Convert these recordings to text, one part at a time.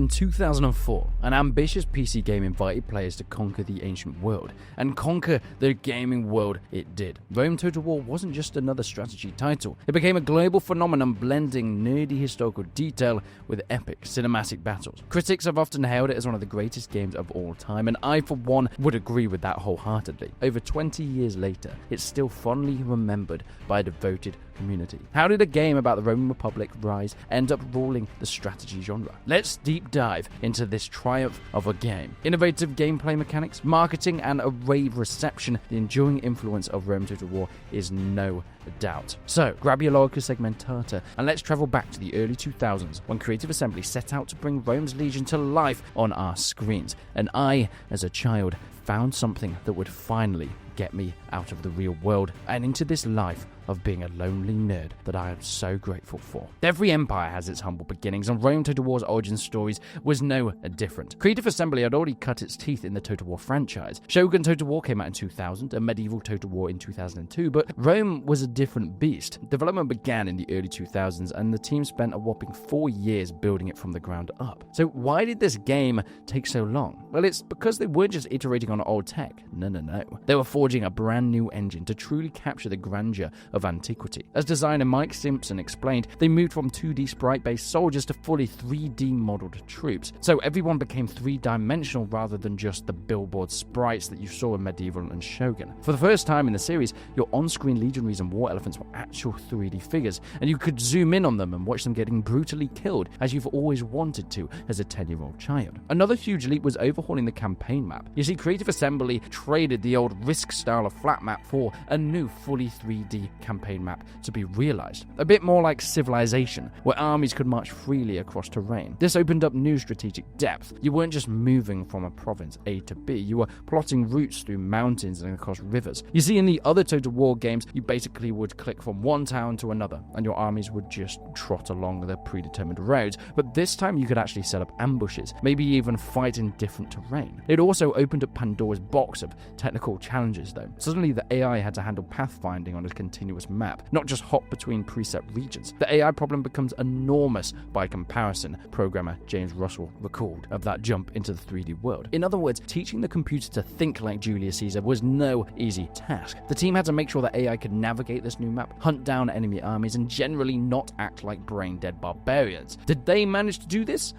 In 2004, an ambitious PC game invited players to conquer the ancient world, and conquer the gaming world it did. Rome Total War wasn't just another strategy title, it became a global phenomenon blending nerdy historical detail with epic cinematic battles. Critics have often hailed it as one of the greatest games of all time, and I for one would agree with that wholeheartedly. Over 20 years later, it's still fondly remembered by a devoted community. How did a game about the Roman Republic rise end up ruling the strategy genre? Let's deep dive into this triumph of a game. Innovative gameplay mechanics, marketing, and a rave reception, the enduring influence of Rome Total War is no doubt. So, grab your Logica Segmentata and let's travel back to the early 2000s when Creative Assembly set out to bring Rome's Legion to life on our screens. And I, as a child, found something that would finally get me out of the real world and into this life of being a lonely nerd that I am so grateful for. Every empire has its humble beginnings, and Rome Total War's origin stories was no different. Creative Assembly had already cut its teeth in the Total War franchise. Shogun Total War came out in 2000, and Medieval Total War in 2002, but Rome was a different beast. Development began in the early 2000s, and the team spent a whopping 4 years building it from the ground up. So why did this game take so long? Well, it's because they weren't just iterating on old tech. No. They were forging a brand new engine to truly capture the grandeur of antiquity. As designer Mike Simpson explained, they moved from 2D sprite-based soldiers to fully 3D modeled troops. So everyone became three-dimensional rather than just the billboard sprites that you saw in Medieval and Shogun. For the first time in the series, your on-screen legionaries and war elephants were actual 3D figures, and you could zoom in on them and watch them getting brutally killed as you've always wanted to as a 10-year-old child. Another huge leap was overhauling the campaign map. You see, Creative Assembly traded the old Risk style of flat map for a new fully 3D campaign map to be realized. A bit more like Civilization, where armies could march freely across terrain. This opened up new strategic depth. You weren't just moving from a province A to B, you were plotting routes through mountains and across rivers. You see, in the other Total War games, you basically would click from one town to another, and your armies would just trot along the predetermined roads, but this time you could actually set up ambushes, maybe even fight in different terrain. It also opened up Pandora's box of technical challenges though. Suddenly the AI had to handle pathfinding on a continuous map, not just hop between preset regions. The AI problem becomes enormous by comparison, programmer James Russell recalled of that jump into the 3D world. In other words, teaching the computer to think like Julius Caesar was no easy task. The team had to make sure that AI could navigate this new map, hunt down enemy armies, and generally not act like brain-dead barbarians. Did they manage to do this?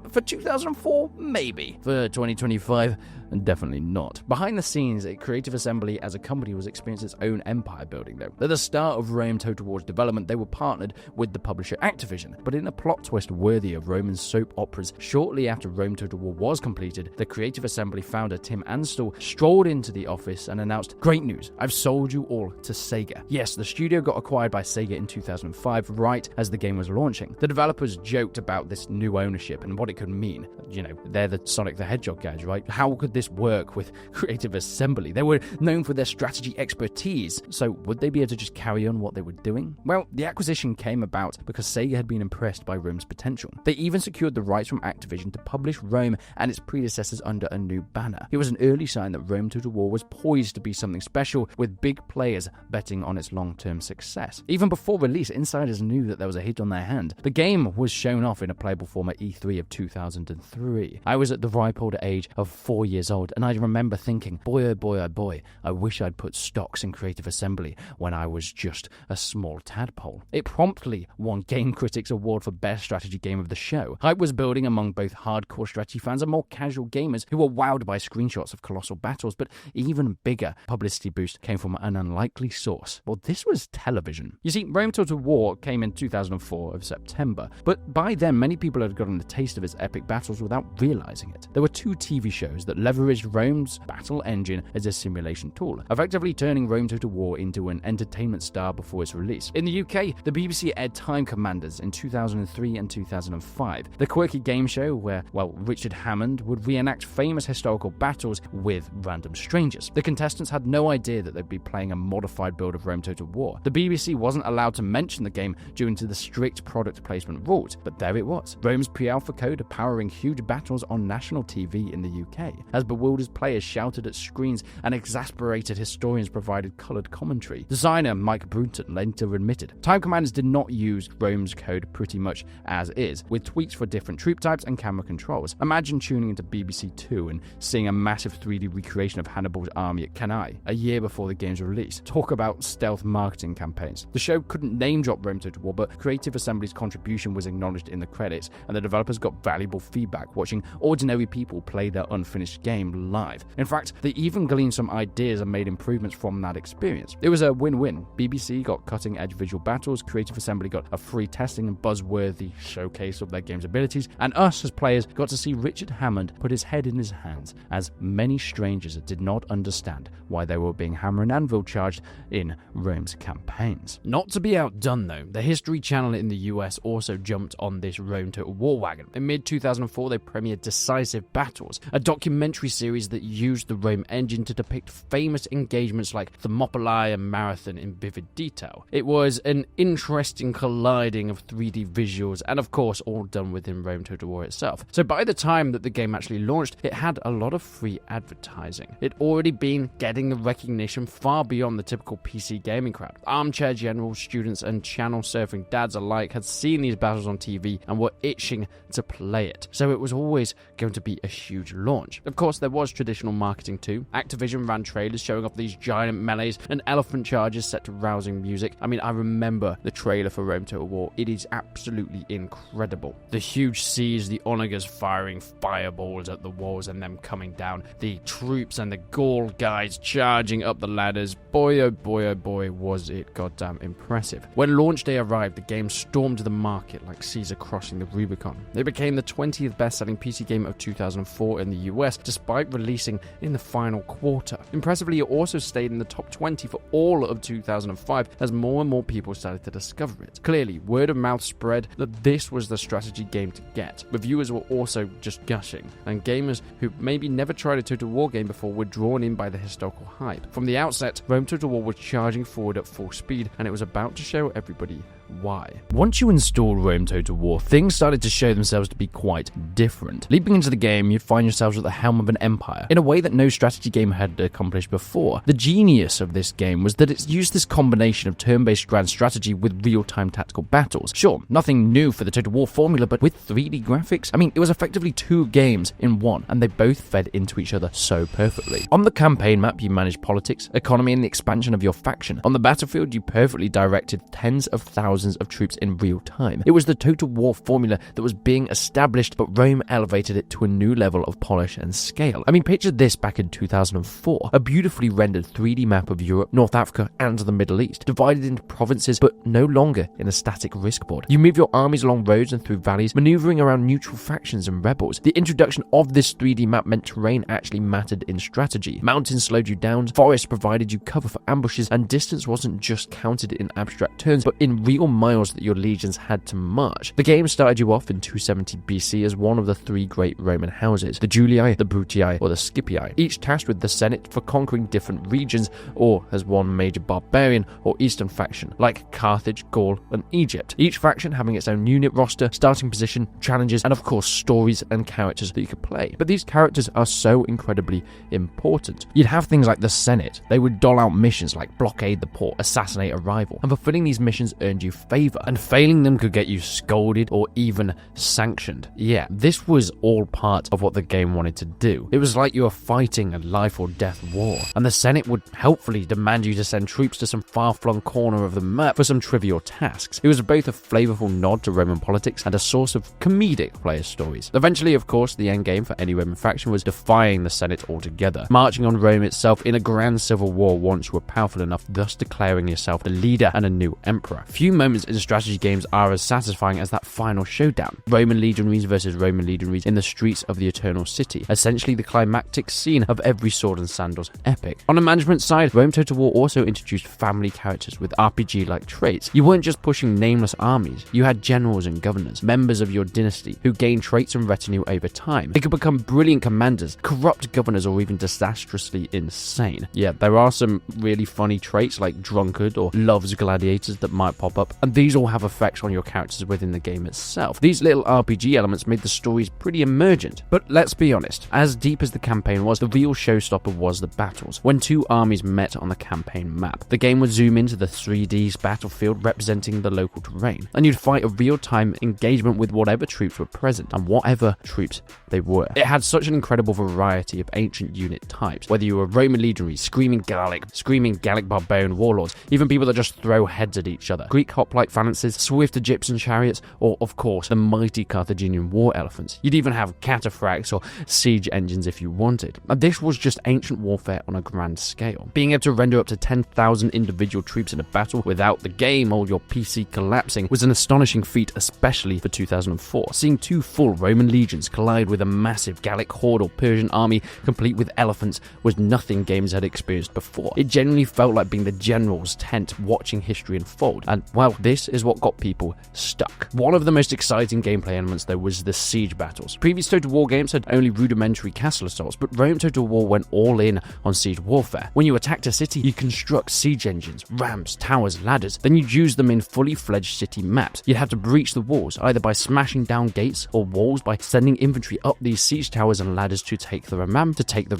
For 2004, maybe. For 2025, definitely not. Behind the scenes, Creative Assembly as a company was experiencing its own empire building though. At the start of Rome Total War's development, they were partnered with the publisher Activision, but in a plot twist worthy of Roman soap operas, shortly after Rome Total War was completed, the Creative Assembly founder Tim Anstall strolled into the office and announced, "Great news, I've sold you all to Sega." Yes, the studio got acquired by Sega in 2005, right as the game was launching. The developers joked about this new ownership and what it could mean. You know, they're the Sonic the Hedgehog guys, right? How could this work with Creative Assembly? They were known for their strategy expertise, so would they be able to just carry on what they were doing? Well, the acquisition came about because Sega had been impressed by Rome's potential. They even secured the rights from Activision to publish Rome and its predecessors under a new banner. It was an early sign that Rome Total War was poised to be something special, with big players betting on its long-term success. Even before release, insiders knew that there was a hit on their hand. The game was shown off in a playable form at E3 of 2003. I was at the ripe old age of 4 years old, and I remember thinking, boy oh boy oh boy, I wish I'd put stocks in Creative Assembly when I was just a small tadpole. It promptly won Game Critics Award for Best Strategy Game of the Show. Hype was building among both hardcore strategy fans and more casual gamers who were wowed by screenshots of colossal battles, but even bigger publicity boost came from an unlikely source. Well, this was television. You see, Rome Total War came in 2004 of September, but by then many people had gotten a taste of its epic battles without realizing it. There were 2 TV shows that leveraged Rome's battle engine as a simulation tool, effectively turning Rome Total War into an entertainment star before its release. In the UK, the BBC aired Time Commanders in 2003 and 2005, the quirky game show where, Richard Hammond would reenact famous historical battles with random strangers. The contestants had no idea that they'd be playing a modified build of Rome Total War. The BBC wasn't allowed to mention the game due to the strict product placement rules, but there it was. Rome's pre-alpha code powering huge battles on national TV in the UK. As as bewildered players shouted at screens and exasperated historians provided colored commentary. Designer Mike Bruton later admitted, Time Commanders did not use Rome's code pretty much as is, with tweaks for different troop types and camera controls. Imagine tuning into BBC Two and seeing a massive 3D recreation of Hannibal's army at Cannae a year before the game's release. Talk about stealth marketing campaigns. The show couldn't name drop Rome Total War, but Creative Assembly's contribution was acknowledged in the credits, and the developers got valuable feedback watching ordinary people play their unfinished game live. In fact, they even gleaned some ideas and made improvements from that experience. It was a win-win. BBC got cutting-edge visual battles, Creative Assembly got a free testing and buzzworthy showcase of their game's abilities, and us as players got to see Richard Hammond put his head in his hands, as many strangers did not understand why they were being hammer and anvil charged in Rome's campaigns. Not to be outdone though, the History Channel in the US also jumped on this Rome Total War wagon. In mid-2004 they premiered Decisive Battles, a documentary series that used the Rome engine to depict famous engagements like Thermopylae and Marathon in vivid detail. It was an interesting colliding of 3D visuals and of course all done within Rome Total War itself. So by the time that the game actually launched, it had a lot of free advertising. It'd already been getting the recognition far beyond the typical PC gaming crowd. Armchair generals, students and channel surfing dads alike had seen these battles on TV and were itching to play it. So it was always going to be a huge launch. Of course, there was traditional marketing too. Activision ran trailers showing off these giant melees and elephant charges set to rousing music. I mean, I remember the trailer for Rome Total War. It is absolutely incredible. The huge seas, the onagers firing fireballs at the walls and them coming down, the troops and the Gaul guys charging up the ladders. Boy, oh boy, oh boy, was it goddamn impressive. When launch day arrived, the game stormed the market like Caesar crossing the Rubicon. It became the 20th best-selling PC game of 2004 in the US, despite releasing in the final quarter. Impressively, it also stayed in the top 20 for all of 2005 as more and more people started to discover it. Clearly, word of mouth spread that this was the strategy game to get. Reviewers were also just gushing, and gamers who maybe never tried a Total War game before were drawn in by the historical hype. From the outset, Rome Total War was charging forward at full speed, and it was about to show everybody why. Once you install Rome Total War, things started to show themselves to be quite different. Leaping into the game, you'd find yourselves at the helm of an empire, in a way that no strategy game had accomplished before. The genius of this game was that it used this combination of turn-based grand strategy with real-time tactical battles. Sure, nothing new for the Total War formula, but with 3D graphics, I mean, it was effectively two games in one, and they both fed into each other so perfectly. On the campaign map, you managed politics, economy, and the expansion of your faction. On the battlefield, you perfectly directed tens of thousands of troops in real time. It was the Total War formula that was being established, but Rome elevated it to a new level of polish and scale. I mean, picture this back in 2004, a beautifully rendered 3D map of Europe, North Africa, and the Middle East, divided into provinces, but no longer in a static risk board. You move your armies along roads and through valleys, maneuvering around neutral factions and rebels. The introduction of this 3D map meant terrain actually mattered in strategy. Mountains slowed you down, forests provided you cover for ambushes, and distance wasn't just counted in abstract terms, but in real miles that your legions had to march. The game started you off in 270 BC as one of the three great Roman houses, the Julii, the Brutii, or the Scipii, each tasked with the Senate for conquering different regions, or as one major barbarian or eastern faction, like Carthage, Gaul, and Egypt. Each faction having its own unit roster, starting position, challenges, and of course stories and characters that you could play. But these characters are so incredibly important. You'd have things like the Senate. They would dole out missions like blockade the port, assassinate a rival, and fulfilling these missions earned you favor, and failing them could get you scolded or even sanctioned. Yeah, this was all part of what the game wanted to do. It was like you were fighting a life or death war, and the Senate would helpfully demand you to send troops to some far-flung corner of the map for some trivial tasks. It was both a flavorful nod to Roman politics and a source of comedic player stories. Eventually, of course, the endgame for any Roman faction was defying the Senate altogether, marching on Rome itself in a grand civil war once you were powerful enough, thus declaring yourself the leader and a new emperor. Few moments in strategy games are as satisfying as that final showdown. Roman legionaries versus Roman legionaries in the streets of the Eternal City, essentially the climactic scene of every Sword and Sandals epic. On the management side, Rome Total War also introduced family characters with RPG-like traits. You weren't just pushing nameless armies, you had generals and governors, members of your dynasty, who gained traits and retinue over time. They could become brilliant commanders, corrupt governors, or even disastrously insane. Yeah, there are some really funny traits like drunkard or loves gladiators that might pop up, up, and these all have effects on your characters within the game itself. These little RPG elements made the stories pretty emergent. But let's be honest, as deep as the campaign was, the real showstopper was the battles. When two armies met on the campaign map, the game would zoom into the 3D battlefield representing the local terrain, and you'd fight a real-time engagement with whatever troops were present and whatever troops they were. It had such an incredible variety of ancient unit types, whether you were Roman legionaries, screaming Gallic barbarian warlords, even people that just throw heads at each other, Greek hoplite phalanxes, swift Egyptian chariots, or of course the mighty Carthaginian war elephants. You'd even have cataphracts or siege engines if you wanted. And this was just ancient warfare on a grand scale. Being able to render up to 10,000 individual troops in a battle without the game or your PC collapsing was an astonishing feat, especially for 2004. Seeing two full Roman legions collide with a massive Gallic horde or Persian army complete with elephants was nothing games had experienced before. It genuinely felt like being the general's tent watching history unfold, and well, this is what got people stuck. One of the most exciting gameplay elements though was the siege battles. Previous Total War games had only rudimentary castle assaults, but Rome Total War went all in on siege warfare. When you attacked a city, you construct siege engines, ramps, towers, ladders, then you'd use them in fully fledged city maps. You'd have to breach the walls, either by smashing down gates or walls by sending infantry up these siege towers and ladders to take the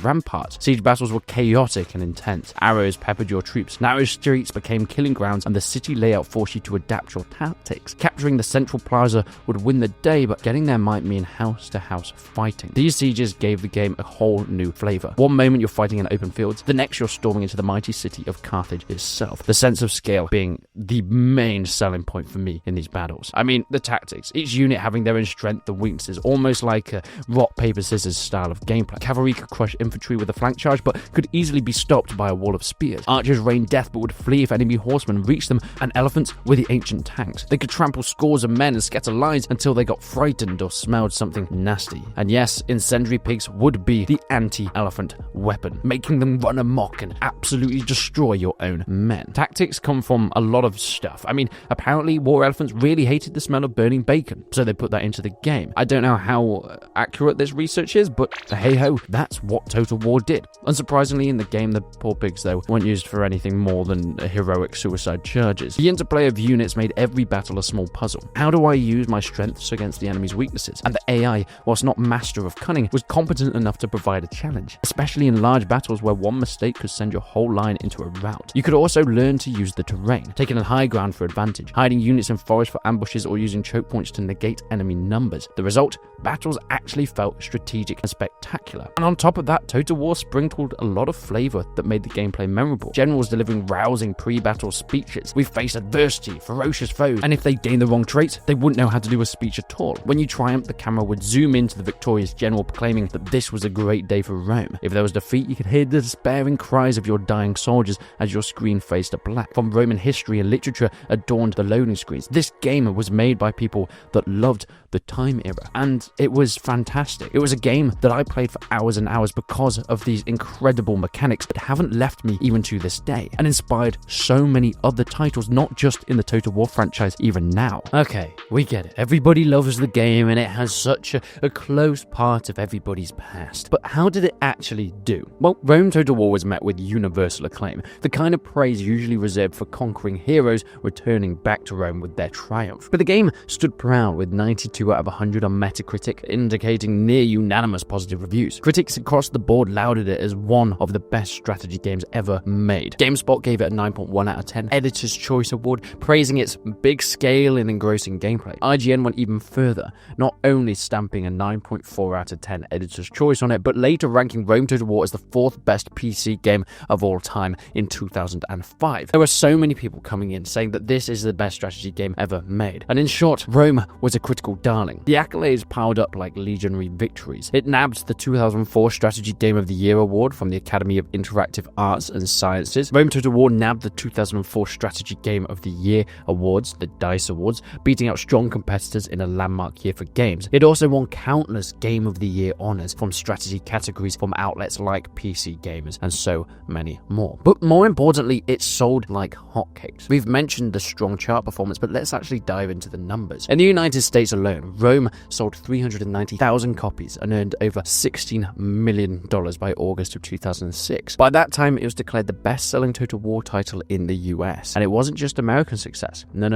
ramparts. Siege battles were chaotic and intense. Arrows peppered your troops, narrow streets became killing grounds, and the city layout forced you to adapt your tactics. Capturing the central plaza would win the day, but getting there might mean house-to-house fighting. These sieges gave the game a whole new flavor. One moment you're fighting in open fields, the next you're storming into the mighty city of Carthage itself. The sense of scale being the main selling point for me in these battles. I mean, the tactics, each unit having their own strength and weaknesses, almost like a rock, paper, scissors style of gameplay. Cavalry could crush infantry with a flank charge, but could easily be stopped by a wall of spears. Archers rained death, but would flee if enemy horsemen reached them, and elephants were the ancient tanks. They could trample scores of men and scatter lines until they got frightened or smelled something nasty. And yes, incendiary pigs would be the anti-elephant weapon, making them run amok and absolutely destroy your own men. Tactics come from a lot of stuff. I mean, apparently war elephants really hated the smell of burning bacon, so they put that into the game. I don't know how accurate this research is, but hey ho, that's what Total War did. Unsurprisingly, in the game, the poor pigs though weren't used for anything more than heroic suicide charges. The interplay of units made every battle a small puzzle. How do I use my strengths against the enemy's weaknesses? And the AI, whilst not master of cunning, was competent enough to provide a challenge, especially in large battles where one mistake could send your whole line into a rout. You could also learn to use the terrain, taking a high ground for advantage, hiding units in forests for ambushes, or using choke points to negate enemy numbers. The result? Battles actually felt strategic and spectacular. And on top of that, Total War sprinkled a lot of flavor that made the gameplay memorable. Generals delivering rousing pre-battle speeches. We face adversity, ferocious foes, and if they gained the wrong traits, they wouldn't know how to do a speech at all. When you triumphed, the camera would zoom into the victorious general proclaiming that this was a great day for Rome. If there was defeat, you could hear the despairing cries of your dying soldiers as your screen faced to black. From Roman history and literature adorned the loading screens. This game was made by people that loved the time era, and it was fantastic. It was a game that I played for hours and hours because of these incredible mechanics that haven't left me even to this day, and inspired so many other titles, not just in the Total War franchise even now. Okay, we get it. Everybody loves the game and it has such a close part of everybody's past. But how did it actually do? Well, Rome Total War was met with universal acclaim, the kind of praise usually reserved for conquering heroes returning back to Rome with their triumph. But the game stood proud with 92 out of 100 on Metacritic, indicating near unanimous positive reviews. Critics across the board lauded it as one of the best strategy games ever made. GameSpot gave it a 9.1 out of 10 Editor's Choice Award, praising its big scale and engrossing gameplay. IGN went even further, not only stamping a 9.4 out of 10 Editor's Choice on it, but later ranking Rome Total War as the 4th best PC game of all time in 2005. There were so many people coming in saying that this is the best strategy game ever made. And in short, Rome was a critical darling. The accolades piled up like legionary victories. It nabbed the 2004 Strategy Game of the Year award from the Academy of Interactive Arts and Sciences. Rome Total War nabbed the 2004 Strategy Game of the Year awards, the DICE Awards, beating out strong competitors in a landmark year for games. It also won countless Game of the Year honors from strategy categories from outlets like PC Gamers and so many more. But more importantly, it sold like hotcakes. We've mentioned the strong chart performance, but let's actually dive into the numbers. In the United States alone, Rome sold 390,000 copies and earned over $16 million by August of 2006. By that time, it was declared the best-selling Total War title in the US. And it wasn't just American success. No.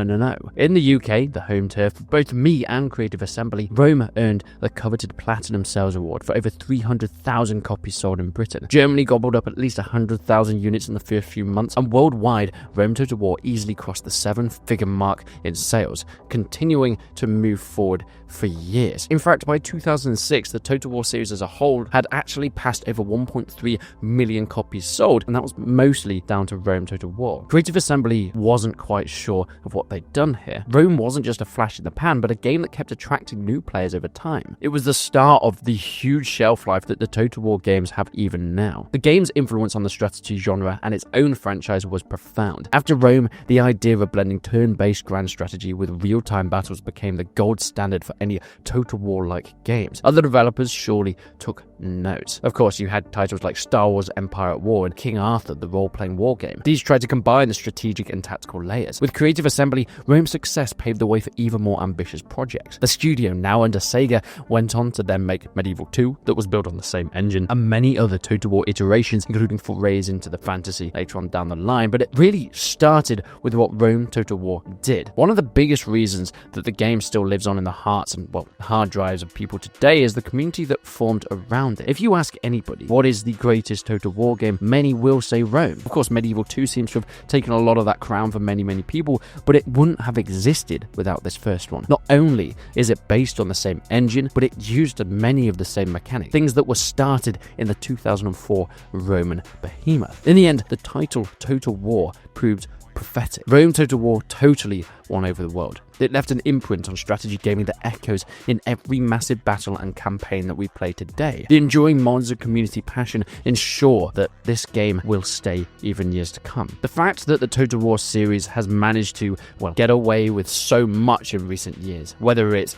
In the UK, the home turf of both me and Creative Assembly, Rome earned the coveted Platinum Sales Award for over 300,000 copies sold in Britain. Germany gobbled up at least 100,000 units in the first few months, and worldwide, Rome Total War easily crossed the 7-figure mark in sales, continuing to move forward for years. In fact, by 2006, the Total War series as a whole had actually passed over 1.3 million copies sold, and that was mostly down to Rome Total War. Creative Assembly wasn't quite sure of what they'd done here. Rome wasn't just a flash in the pan, but a game that kept attracting new players over time. It was the start of the huge shelf life that the Total War games have even now. The game's influence on the strategy genre and its own franchise was profound. After Rome, the idea of blending turn-based grand strategy with real-time battles became the gold standard for any Total War-like games. Other developers surely took note. Of course, you had titles like Star Wars Empire at War and King Arthur, the role-playing war game. These tried to combine the strategic and tactical layers. With Creative Assembly, Rome's success paved the way for even more ambitious projects. The studio, now under Sega, went on to then make Medieval 2, that was built on the same engine, and many other Total War iterations, including forays into the fantasy later on down the line, but it really started with what Rome Total War did. One of the biggest reasons that the game still lives on in the hearts and, well, hard drives of people today is the community that formed around it. If you ask anybody what is the greatest Total War game, many will say Rome. Of course, Medieval 2 seems to have taken a lot of that crown for many people, but it wouldn't have existed without this first one. Not only is it based on the same engine, but it used many of the same mechanics, things that were started in the 2004 Roman behemoth. In the end, the title Total War proved prophetic. Rome Total War totally won over the world. It left an imprint on strategy gaming that echoes in every massive battle and campaign that we play today. The enduring mods and community passion ensure that this game will stay even years to come. The fact that the Total War series has managed to, well, get away with so much in recent years, whether it's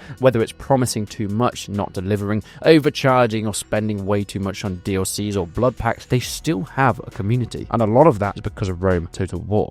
promising too much, not delivering, overcharging or spending way too much on DLCs or blood packs, they still have a community. And a lot of that is because of Rome Total War.